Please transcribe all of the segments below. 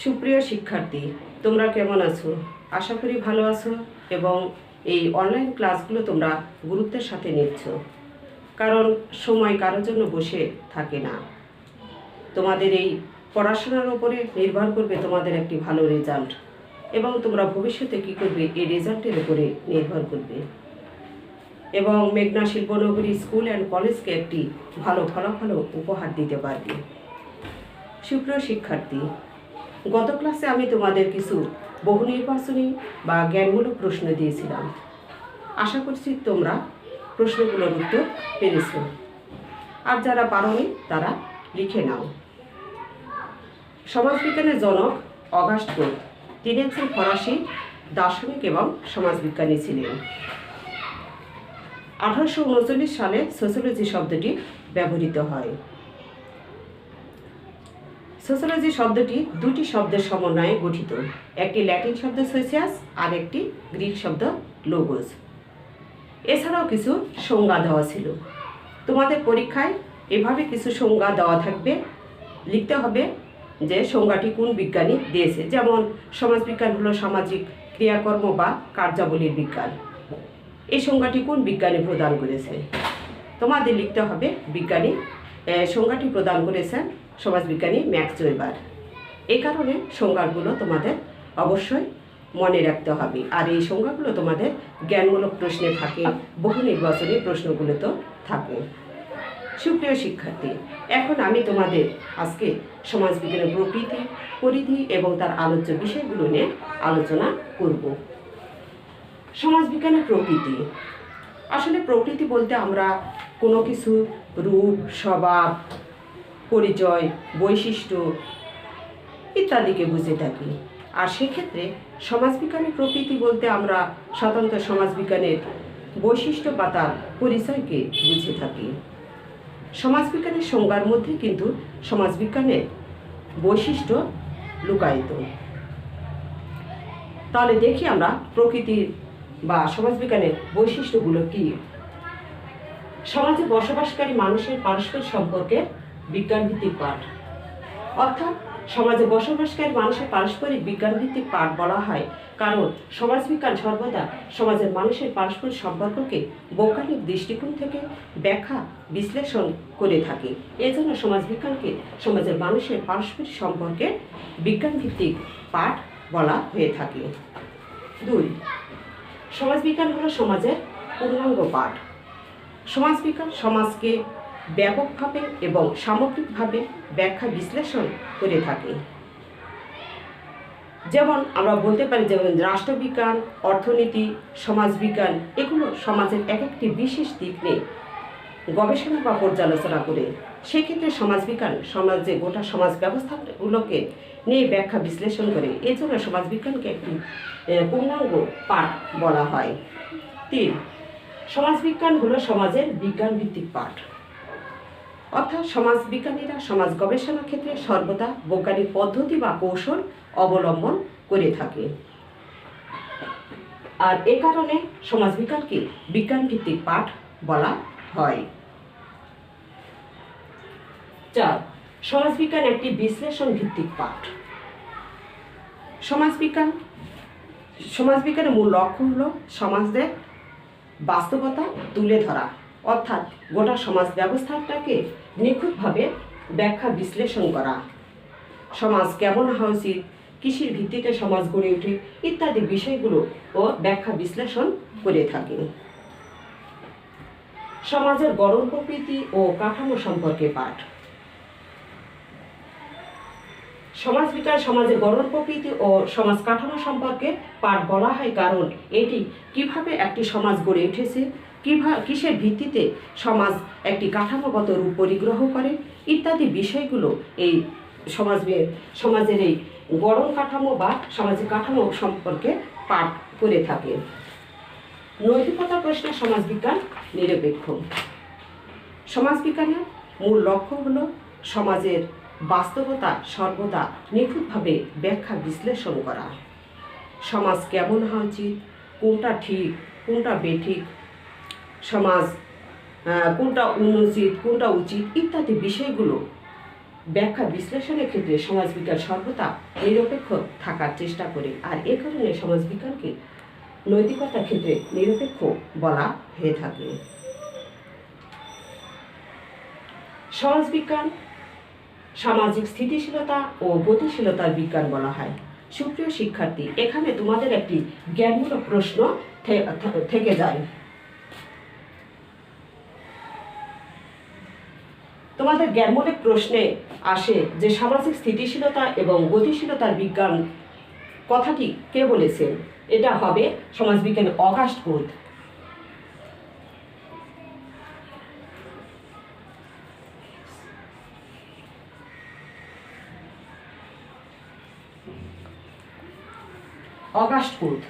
সুপ্রিয় শিক্ষার্থী, তোমরা কেমন আছো? আশা করি ভালো আছো এবং এই অনলাইন ক্লাসগুলো তোমরা গুরুত্বের সাথে নিচ্ছ, কারণ সময় কারোর জন্য বসে থাকে না। তোমাদের এই পড়াশোনার উপরে নির্ভর করবে তোমাদের একটি ভালো রেজাল্ট, এবং তোমরা ভবিষ্যতে কী করবে এই রেজাল্টের উপরে নির্ভর করবে, এবং মেঘনা শিল্পনগরী স্কুল অ্যান্ড কলেজকে একটি ভালো ফলাফল উপহার দিতে পারবে। সুপ্রিয় শিক্ষার্থী, গত ক্লাসে আমি তোমাদের কিছু বহু নির্বাচনী বা জ্ঞানমূলক প্রশ্ন দিয়েছিলাম। আশা করছি তোমরা প্রশ্নগুলোর উত্তর পেরেছ, আর যারা পারোনি তারা লিখে নাও। সমাজবিজ্ঞানের জনক অগাস্ট ক্লদ, তিনি একজন ফরাসি দার্শনিক এবং সমাজবিজ্ঞানী ছিলেন। 1839 সালে সোশিওলজি শব্দটি ব্যবহৃত হয়। সোশিওলজি শব্দটি দুটি শব্দের সমন্বয়ে গঠিত, একটি ল্যাটিন শব্দ সোসিয়াস আর একটি গ্রিক শব্দ লোগোস। এছাড়াও কিছু সংজ্ঞা দেওয়া ছিল। তোমাদের পরীক্ষায় এভাবে কিছু সংজ্ঞা দেওয়া থাকবে, লিখতে হবে যে সংজ্ঞাটি কোন বিজ্ঞানী দিয়েছে। যেমন সমাজবিজ্ঞান হলো সামাজিক ক্রিয়াকর্ম বা কার্যাবলীর বিজ্ঞান। এই সংজ্ঞাটি কোন বিজ্ঞানী প্রদান করেছে? তোমাদের লিখতে হবে বিজ্ঞানী সংজ্ঞাটি প্রদান করেছেন সমাজবিজ্ঞানী ম্যাক্স ওয়েবার। এই কারণে সংজ্ঞাগুলো তোমাদের অবশ্যই মনে রাখতে হবে, আর এই সংজ্ঞাগুলো তোমাদের জ্ঞানমূলক প্রশ্নে থাকে, বহু নির্বাচনী প্রশ্নগুলোতেও থাকে। সুপ্রিয় শিক্ষার্থী, এখন আমি তোমাদের আজকে সমাজবিজ্ঞানের প্রকৃতি, পরিধি এবং তার আলোচ্য বিষয়গুলো নিয়ে আলোচনা করব। সমাজবিজ্ঞানের প্রকৃতি। আসলে প্রকৃতি বলতে আমরা কোনো কিছু রূপ, স্বভাব, পরিচয়, বৈশিষ্ট্য ইত্যাদিকে বুঝে থাকি। আর সেক্ষেত্রে সমাজবিজ্ঞানের প্রকৃতি বলতে আমরা সাধারণত সমাজবিজ্ঞানের বৈশিষ্ট্য বা তার পরিচয়কে বুঝে থাকি। সমাজবিজ্ঞানের সংজ্ঞার মধ্যে কিন্তু সমাজবিজ্ঞানের বৈশিষ্ট্য লুকায়িত। তাহলে দেখি আমরা প্রকৃতির বা সমাজবিজ্ঞানের বৈশিষ্ট্যগুলো কী। সমাজে বসবাসকারী মানুষের পারস্পরিক সম্পর্কের বিজ্ঞানভিত্তিক পাঠ, অর্থাৎ সমাজে বসবাসকারী মানুষের পারস্পরিক বিজ্ঞানভিত্তিক পাঠ বলা হয় কারণ সমাজবিজ্ঞান সর্বদা সমাজের মানুষের পারস্পরিক সম্পর্ককে বৈজ্ঞানিক দৃষ্টিকোণ থেকে ব্যাখ্যা বিশ্লেষণ করে থাকে। এজন্য সমাজবিজ্ঞানকে সমাজের মানুষের পারস্পরিক সম্পর্কের বিজ্ঞানভিত্তিক পাঠ বলা হয়ে থাকে। 2. সমাজবিজ্ঞান হলো সমাজের পূর্ণাঙ্গ পাঠ। সমাজবিজ্ঞান সমাজকে ব্যাপকভাবে এবং সামগ্রিকভাবে ব্যাখ্যা বিশ্লেষণ করে থাকে। যেমন আমরা বলতে পারি, যেমন রাষ্ট্রবিজ্ঞান, অর্থনীতি, সমাজবিজ্ঞান এগুলো সমাজের এক একটি বিশেষ দিক নিয়ে গবেষণা বা পর্যালোচনা করে। সেক্ষেত্রে সমাজবিজ্ঞান সমাজে গোটা সমাজ ব্যবস্থাগুলোকে নিয়ে ব্যাখ্যা বিশ্লেষণ করে। এজন্য সমাজবিজ্ঞানকে একটি পূর্ণাঙ্গ পাঠ বলা হয়। 3. সমাজবিজ্ঞান হলো সমাজের বিজ্ঞানভিত্তিক পাঠ, অর্থাৎ সমাজবিজ্ঞানীরা সমাজ গবেষণার ক্ষেত্রে সর্বদা বৈজ্ঞানিক পদ্ধতি বা কৌশল অবলম্বন করে থাকে, আর এ কারণে সমাজবিজ্ঞানকে বিজ্ঞানভিত্তিক পাঠ বলা হয়। 4. সমাজবিজ্ঞান একটি বিশ্লেষণ ভিত্তিক পাঠ। সমাজবিজ্ঞানের মূল লক্ষ্য হলো সমাজের বাস্তবতা তুলে ধরা, অর্থাৎ গোটা সমাজ ব্যবস্থাটাকে নিখুঁতভাবে ব্যাখ্যা বিশ্লেষণ করা। সমাজ কেমন হওয়া উচিত, কৃষির ভিত্তিতে সমাজ গড়ে ওঠে ইত্যাদি বিষয়গুলো ও ব্যাখ্যা বিশ্লেষণ করে থাকে। সমাজের গঠন প্রকৃতি ও কাঠামো সম্পর্কে পাঠ। সমাজবিজ্ঞান সমাজের গঠন প্রকৃতি ও সমাজ কাঠামো সম্পর্কে পাঠ বলা হয় কারণ এটি কিভাবে একটি সমাজ গড়ে উঠেছে, কিসের ভিত্তিতে সমাজ একটি কাঠামোগত রূপ পরিগ্রহ করে ইত্যাদি বিষয়গুলো এই সমাজের এই গড়ন কাঠামো বা সামাজিক কাঠামো সম্পর্কে পাঠ করে থাকে। নৈতিকতা প্রশ্নে সমাজবিজ্ঞান নিরপেক্ষ। সমাজবিজ্ঞানের মূল লক্ষ্য হল সমাজের বাস্তবতা সর্বদা নিখুঁতভাবে ব্যাখ্যা বিশ্লেষণ করা। সমাজ কেমন হওয়া উচিত, কোনটা ঠিক কোনটা বেঠিক, সমাজ কোনটা অনুচিত কোনটা উচিত ইত্যাদি বিষয়গুলো ব্যাখ্যা বিশ্লেষণের ক্ষেত্রে সমাজবিজ্ঞান সর্বদা নিরপেক্ষ থাকার চেষ্টা করে, আর এ কারণে সমাজবিজ্ঞানকে নৈতিকতার ক্ষেত্রে নিরপেক্ষ বলা হয়ে থাকে। সমাজবিজ্ঞান সামাজিক স্থিতিশীলতা ও গতিশীলতার বিজ্ঞান বলা হয়। সুপ্রিয় শিক্ষার্থী, এখানে তোমাদের একটি জ্ঞানমূলক প্রশ্ন থেকে যায়। তোমাদের জ্ঞানমূলক প্রশ্নে আসে যে সামাজিক স্থিতিশীলতা এবং গতিশীলতার বিজ্ঞান কথাটি কে বলেছেন? এটা হবে সমাজবিজ্ঞানী অগাস্ট কোথ। অগাস্ট কোথ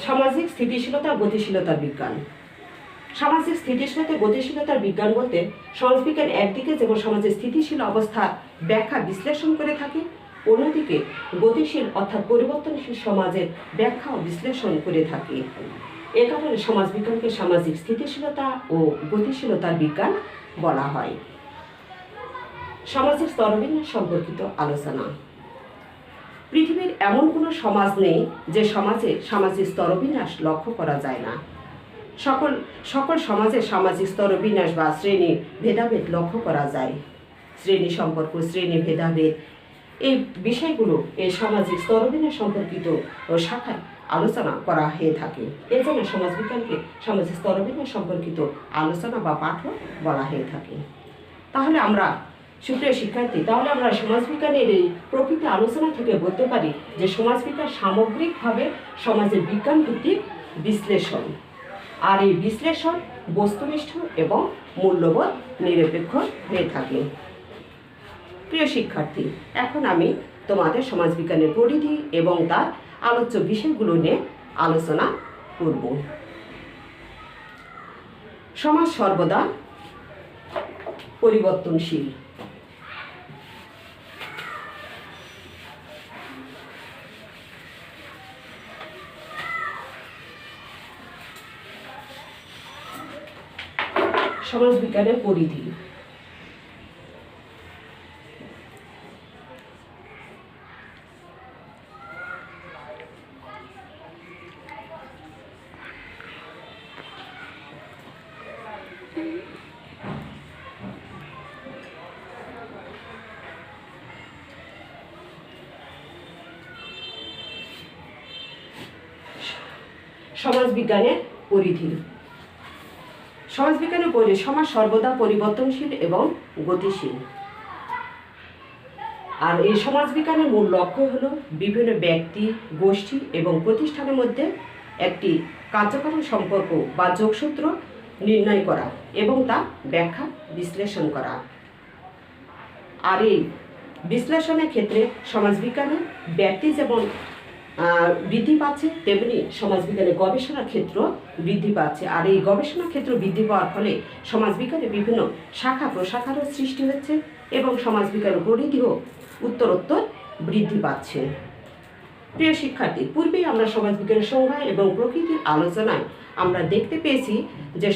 সামাজিক স্থিতিশীলতা গতিশীলতার বিজ্ঞান। সামাজিক স্থিতিশীলতা গতিশীলতার বিজ্ঞান বলতে সমাজবিজ্ঞান একদিকে যেমন সমাজের স্থিতিশীল অবস্থা ব্যাখ্যা বিশ্লেষণ করে থাকে, অন্যদিকে গতিশীল অর্থাৎ পরিবর্তনশীল সমাজের ব্যাখ্যা ও বিশ্লেষণ করে থাকে। এ কারণে সমাজবিজ্ঞানকে সামাজিক স্থিতিশীলতা ও গতিশীলতার বিজ্ঞান বলা হয়। সামাজিক স্তরবিন্যাস সম্পর্কিত আলোচনা। পৃথিবীর এমন কোনো সমাজ নেই যে সমাজে সামাজিক স্তরবিন্যাস লক্ষ্য করা যায় না। সকল সমাজে সামাজিক স্তরবিন্যাস বা শ্রেণী ভেদাভেদ লক্ষ্য করা যায়। শ্রেণী সম্পর্ক, শ্রেণী ভেদাভেদ এই বিষয়গুলো এই সামাজিক স্তরবিন্যাস সম্পর্কিত শাখায় আলোচনা করা হয়ে থাকে। এর জন্য সমাজবিজ্ঞানকে সামাজিক স্তরবিন্যাস সম্পর্কিত আলোচনা বা পাঠ্য বলা হয়ে থাকে। তাহলে আমরা সুপ্রিয় শিক্ষার্থী, আমরা সমাজবিজ্ঞানের এই প্রকৃতি আলোচনা থেকে বলতে পারি যে সমাজবিজ্ঞান সামগ্রিকভাবে সমাজের বিজ্ঞান ভিত্তিক বিশ্লেষণ, আর এই বিশ্লেষণ বস্তুনিষ্ঠ এবং মূল্যবোধ নিরপেক্ষ হয়ে থাকে। প্রিয় শিক্ষার্থী, এখন আমি তোমাদের সমাজবিজ্ঞানের পরিধি এবং তার আলোচ্য বিষয়গুলো নিয়ে আলোচনা করব। সমাজ সর্বদা পরিবর্তনশীল। সমাজবিজ্ঞানের পরিধি। সমাজবিজ্ঞানের পরিধি। সমাজবিজ্ঞানের পরিধি। সমাজ সর্বদা পরিবর্তনশীল এবং গতিশীল। আর এই সমাজবিজ্ঞানের মূল লক্ষ্য হলো বিভিন্ন ব্যক্তি, গোষ্ঠী এবং প্রতিষ্ঠানের মধ্যে একটি কার্যকারণ সম্পর্ক বা যোগসূত্র নির্ণয় করা এবং তা ব্যাখ্যা বিশ্লেষণ করা। আর এই বিশ্লেষণের ক্ষেত্রে সমাজবিজ্ঞানের ব্যক্তি যেমন বৃদ্ধি পাচ্ছে, তেমনি সমাজবিজ্ঞানের গবেষণার ক্ষেত্র বৃদ্ধি পাচ্ছে। আর এই গবেষণা ক্ষেত্র বৃদ্ধি পাওয়ার ফলে সমাজবিজ্ঞানের বিভিন্ন শাখা প্রশাখারও সৃষ্টি হচ্ছে এবং সমাজবিজ্ঞানের পরিধিও উত্তরোত্তর বৃদ্ধি পাচ্ছে। প্রিয় শিক্ষার্থী, পূর্বেই আমরা সমাজবিজ্ঞানের সংজ্ঞা এবং প্রকৃতির আলোচনায় আমরা দেখতে পেয়েছি যে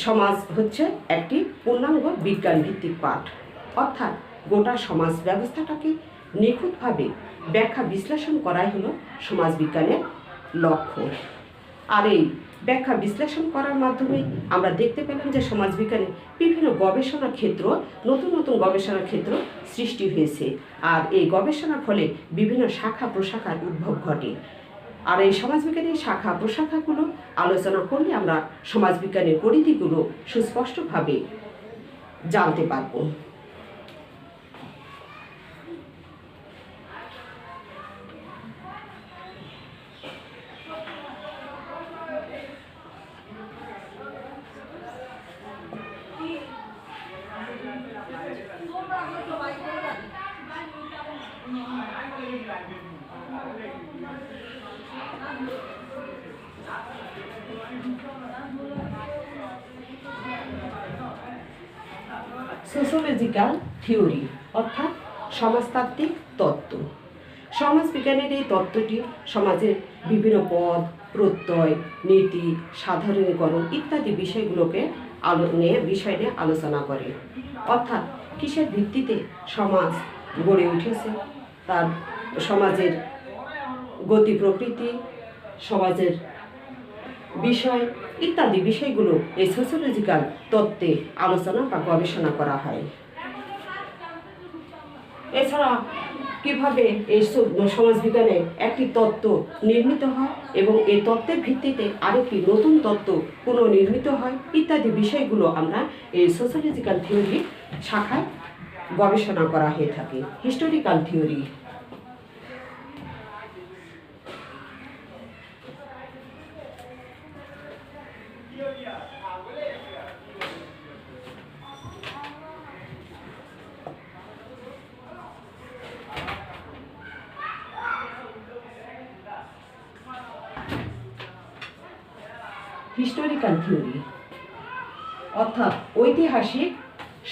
সমাজ হচ্ছে একটি পূর্ণাঙ্গ বিজ্ঞান ভিত্তিক পাঠ, অর্থাৎ গোটা সমাজ ব্যবস্থাটাকে নিখুঁতভাবে ব্যাখ্যা বিশ্লেষণ করাই হলো সমাজবিজ্ঞানের লক্ষ্য। আর এই ব্যাখ্যা বিশ্লেষণ করার মাধ্যমে আমরা দেখতে পেলাম যে সমাজবিজ্ঞানে বিভিন্ন গবেষণা ক্ষেত্র, নতুন নতুন গবেষণা ক্ষেত্র সৃষ্টি হয়েছে, আর এই গবেষণার ফলে বিভিন্ন শাখা প্রশাখার উদ্ভব ঘটে। আর এই সমাজবিজ্ঞানের শাখা প্রশাখাগুলো আলোচনা করলে আমরা সমাজবিজ্ঞানের পরিধিগুলো সুস্পষ্টভাবে জানতে পারব। সোশিওলজিক্যাল থিওরি অর্থাৎ সমাজতাত্ত্বিক তত্ত্ব। সমাজবিজ্ঞানের এই তত্ত্বটি সমাজের বিভিন্ন পদ, প্রত্যয়, নীতি, সাধারণীকরণ ইত্যাদি বিষয়গুলোকে বিষয় নিয়ে আলোচনা করে। অর্থাৎ কিসের ভিত্তিতে সমাজ গড়ে উঠেছে, তার সমাজের গতি প্রকৃতি, সমাজের বিষয় ইত্যাদি বিষয়গুলো এই সোশিওলজিক্যাল তত্ত্বে আলোচনা বা গবেষণা করা হয়। এছাড়া কিভাবে এই সমাজবিজ্ঞানে একটি তত্ত্ব নির্মিত হয় এবং এই তত্ত্বের ভিত্তিতে আরেকটি নতুন তত্ত্ব পুনর্নির্মিত হয় ইত্যাদি বিষয়গুলো আমরা এই সোশিওলজিক্যাল থিওরি শাখায় গবেষণা করা হয়ে থাকে। হিস্টোরিক্যাল থিওরি হিস্টোরিক্যাল থিওরি অর্থাৎ ঐতিহাসিক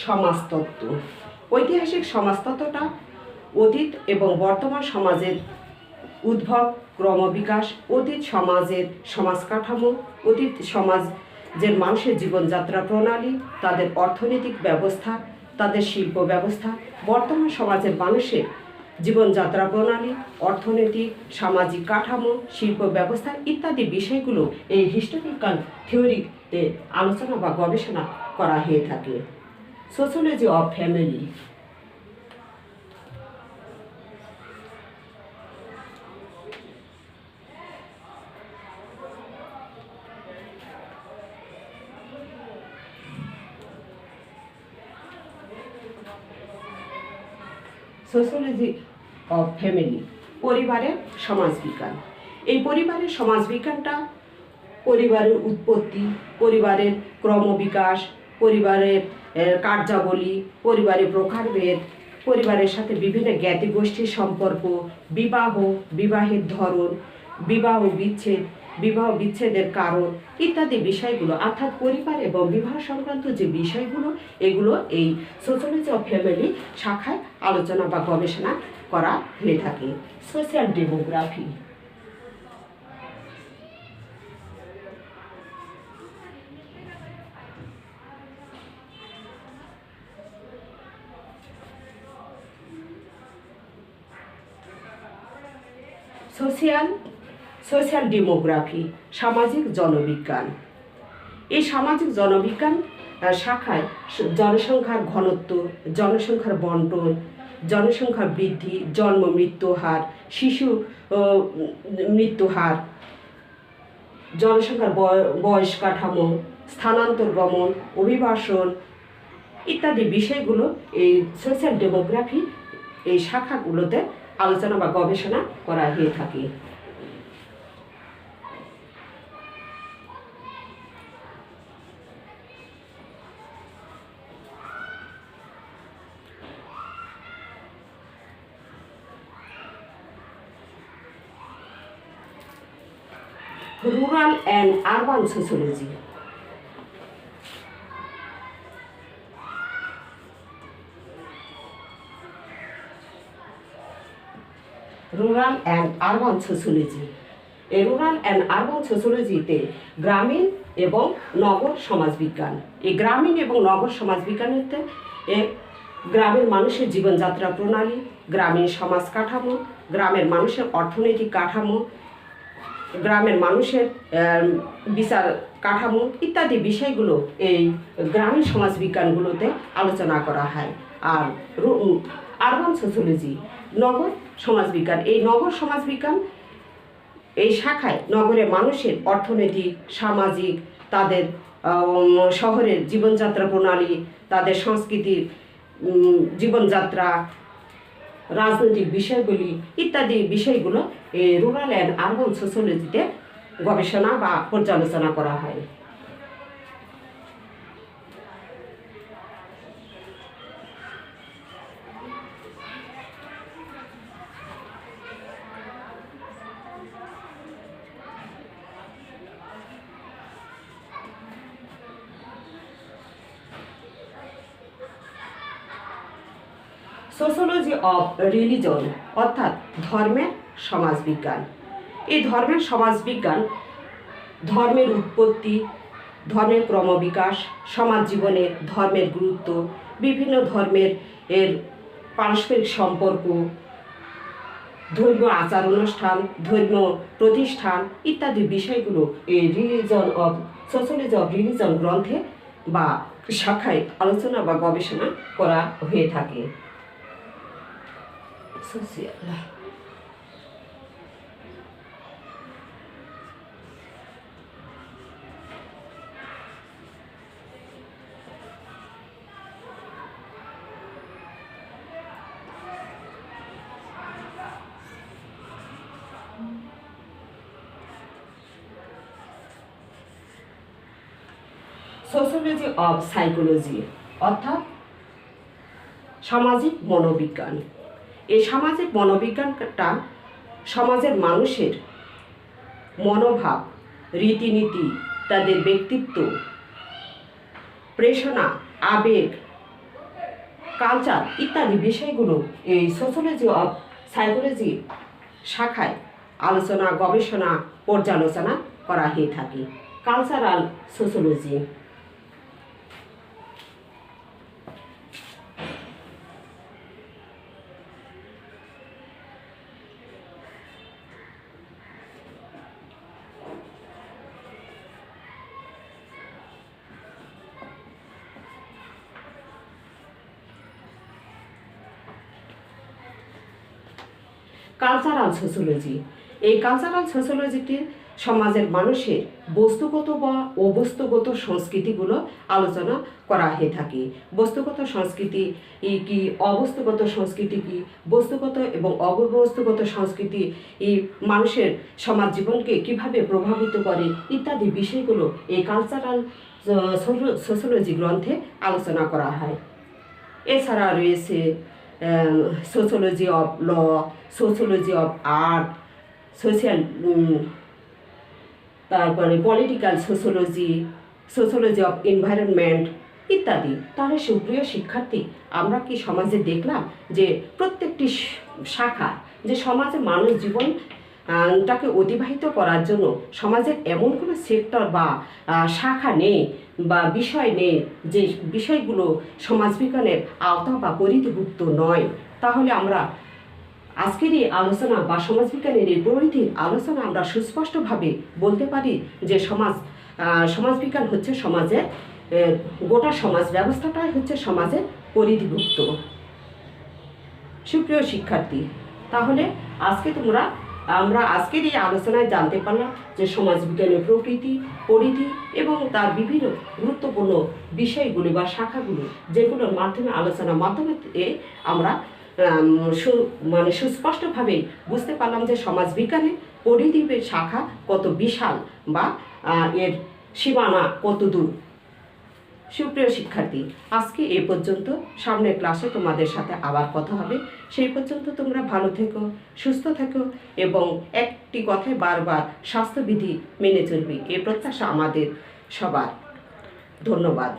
সমাজতত্ত্ব। ঐতিহাসিক সমাজতত্ত্বটা অতীত এবং বর্তমান সমাজের উদ্ভব, ক্রমবিকাশ, অতীত সমাজের সমাজ কাঠামো, অতীত সমাজের মানুষের জীবনযাত্রা প্রণালী, তাদের অর্থনৈতিক ব্যবস্থা, তাদের শিল্প ব্যবস্থা, বর্তমান সমাজের মানুষের জীবনযাত্রা প্রণালী, অর্থনৈতিক সামাজিক কাঠামো, শিল্প ব্যবস্থা ইত্যাদি বিষয়গুলো এই হিস্টোরিক্যাল থিওরিতে আলোচনা বা গবেষণা করা হয়ে থাকে। Sociology of family sociology of family পরিবারের সমাজবিজ্ঞান। এই পরিবারের সমাজবিজ্ঞানটা পরিবারের উৎপত্তি, পরিবারের ক্রমবিকাশ, পরিবারের কার্যাবলী, পরিবারের প্রকারভেদ, পরিবারের সাথে বিভিন্ন জ্ঞাতি গোষ্ঠীর সম্পর্ক, বিবাহ, বিবাহের ধরন, বিবাহ বিচ্ছেদের কারণ ইত্যাদি বিষয়গুলো, অর্থাৎ পরিবার এবং বিবাহ সংক্রান্ত যে বিষয়গুলো এগুলো এই সোশিওলজি অফ ফ্যামিলি শাখায় আলোচনা বা গবেষণা করা হয়ে থাকে। সোশ্যাল ডেমোগ্রাফি সোশ্যাল ডেমোগ্রাফি সামাজিক জনবিজ্ঞান। এই সামাজিক জনবিজ্ঞান শাখায় জনসংখ্যার ঘনত্ব, জনসংখ্যার বন্টন, জনসংখ্যার বৃদ্ধি, জন্ম মৃত্যু হার, শিশু মৃত্যু হার, জনসংখ্যার বয়স কাঠামো, স্থানান্তর গমন, অভিবাসন ইত্যাদি বিষয়গুলো এই সোশ্যাল ডেমোগ্রাফি এই শাখাগুলোতে আলোচনা বা গবেষণা করা হয়ে থাকে। Rural and urban sociology. Rural and urban sociology. এই রুরাল অ্যান্ড আরবান সোশিওলজিতে গ্রামীণ এবং নগর সমাজবিজ্ঞান। এই গ্রামীণ এবং নগর সমাজবিজ্ঞানেতে গ্রামের মানুষের জীবনযাত্রা প্রণালী, গ্রামীণ সমাজ কাঠামো, গ্রামের মানুষের অর্থনৈতিক কাঠামো, গ্রামের মানুষের বিচার কাঠামো ইত্যাদি বিষয়গুলো এই গ্রামীণ সমাজবিজ্ঞানগুলোতে আলোচনা করা হয়। আর আরবান সোশিওলজি নগর সমাজবিজ্ঞান। এই নগর সমাজবিজ্ঞান এই শাখায় নগরের মানুষের অর্থনৈতিক, সামাজিক, তাদের শহরের জীবনযাত্রা প্রণালী, তাদের সংস্কৃতির জীবনযাত্রা, রাজনৈতিক বিষয়গুলি ইত্যাদি বিষয়গুলো এই রুরাল অ্যান্ড আরবান সোশিওলজিতে গবেষণা বা পর্যালোচনা করা হয়। সোশিওলজি অফ রিলিজন অর্থাৎ ধর্মের সমাজবিজ্ঞান। এই ধর্মের সমাজবিজ্ঞান ধর্মের উৎপত্তি, ধর্মের ক্রমবিকাশ, সমাজ জীবনে ধর্মের গুরুত্ব, বিভিন্ন ধর্মের পারস্পরিক সম্পর্ক, ধর্মীয় আচার অনুষ্ঠান, ধর্মীয় প্রতিষ্ঠান ইত্যাদি বিষয়গুলো এই সোশ্যোলজি অফ রিলিজন গ্রন্থে বা শাখায় আলোচনা বা গবেষণা করা হয়ে থাকে। সোশ্যোলজি অফ সাইকোলজি অর্থাৎ সামাজিক মনোবিজ্ঞান। এই সামাজিক মনোবিজ্ঞানটা সমাজের মানুষের মনোভাব, রীতিনীতি, তাদের ব্যক্তিত্ব, প্রেরণা, আবেগ, কালচার ইত্যাদি বিষয়গুলো এই সোশ্যোলজি অফ সাইকোলজি শাখায় আলোচনা, গবেষণা, পর্যালোচনা করা হয়ে থাকে। Cultural sociology. Cultural sociology. এই কালচারাল সোশ্যোলজিটি সমাজের মানুষের বস্তুগত বা অবস্তুগত সংস্কৃতিগুলো আলোচনা করা হয়ে থাকে। বস্তুগত সংস্কৃতি কি, অবস্তুগত সংস্কৃতি কি, বস্তুগত এবং অবস্তুগত সংস্কৃতি এই মানুষের সমাজ জীবনকে কিভাবে প্রভাবিত করে ইত্যাদি বিষয়গুলো এই কালচারাল সোশ্যোলজি গ্রন্থে আলোচনা করা হয়। এছাড়া রয়েছে sociology of law, sociology of art, social, তারপরে political sociology, sociology of environment ইত্যাদি। তাহলে সুপ্রিয় শিক্ষার্থী, আমরা কি সমাজে দেখলাম যে প্রত্যেকটি শাখা, যে সমাজে মানুষ জীবন তাকে অতিবাহিত করার জন্য সমাজের এমন কোনো সেক্টর বা শাখা নেই বা বিষয় নেই যে বিষয়গুলো সমাজবিজ্ঞানের আওতা বা পরিধিভুক্ত নয়। তাহলে আমরা আজকের এই আলোচনা বা সমাজবিজ্ঞানের এই পরিধির আলোচনা আমরা সুস্পষ্টভাবে বলতে পারি যে সমাজবিজ্ঞান হচ্ছে সমাজের গোটা সমাজ ব্যবস্থাটাই হচ্ছে সমাজের পরিধিভুক্ত। সুপ্রিয় শিক্ষার্থী, তাহলে আমরা আজকের এই আলোচনায় জানতে পারলাম যে সমাজবিজ্ঞানের প্রকৃতি, পরিধি এবং তার বিভিন্ন গুরুত্বপূর্ণ বিষয়গুলি বা শাখাগুলি, যেগুলোর মাধ্যমে আলোচনার মাধ্যমে আমরা সুস্পষ্টভাবে বুঝতে পারলাম যে সমাজবিজ্ঞানের পরিধির শাখা কত বিশাল বা এর সীমানা কত দূর। সুপ্রিয় শিক্ষার্থী, আজকে এ পর্যন্ত। সামনের ক্লাসে তোমাদের সাথে আবার কথা হবে। সেই পর্যন্ত তোমরা ভালো থেকো, সুস্থ থেকো এবং একটি কথায় বারবার স্বাস্থ্যবিধি মেনে চলবে, এ প্রত্যাশা আমাদের সবার। ধন্যবাদ।